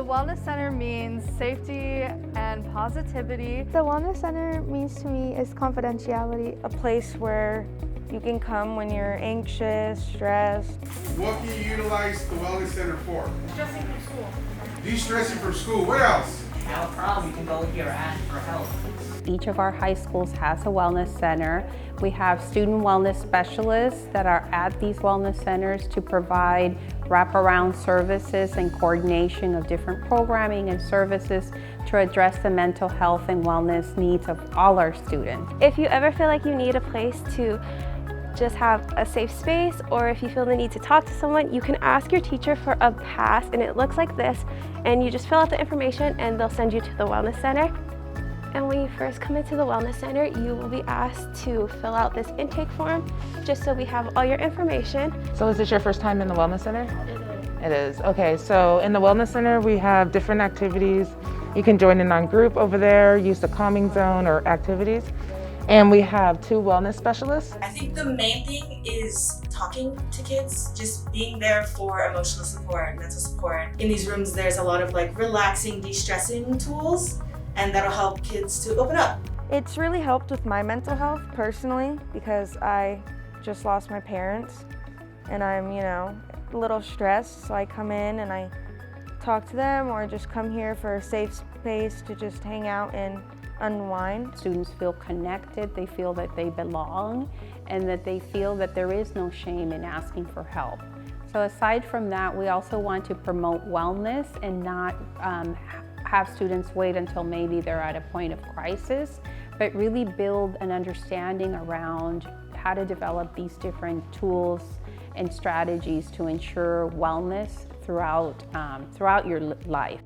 Wellness Center means safety and positivity. The Wellness Center means to me is confidentiality. A place where you can come when you're anxious, stressed. What can you utilize the Wellness Center for? De-stressing from school. De-stressing from school. What else? If you have a problem, you can go here and ask for help. Each of our high schools has a wellness center. We have student wellness specialists that are at these wellness centers to provide wraparound services and coordination of different programming and services to address the mental health and wellness needs of all our students. If you ever feel like you need a place to just have a safe space, or if you feel the need to talk to someone, you can ask your teacher for a pass, and it looks like this, and you just fill out the information and they'll send you to the wellness center. And when you first come into the Wellness Center, you will be asked to fill out this intake form, just so we have all your information. So is this your first time in the Wellness Center? It is. Okay, so in the Wellness Center, we have different activities. You can join in on group over there, use the calming zone or activities. And we have 2 wellness specialists. I think the main thing is talking to kids, just being there for emotional support, mental support. In these rooms, there's a lot of relaxing, de-stressing tools, and that'll help kids to open up. It's really helped with my mental health personally because I just lost my parents and I'm, a little stressed. So I come in and I talk to them or just come here for a safe space to just hang out and unwind. Students feel connected, they feel that they belong, and that they feel that there is no shame in asking for help. So aside from that, we also want to promote wellness and not have students wait until maybe they're at a point of crisis, but really build an understanding around how to develop these different tools and strategies to ensure wellness throughout your life.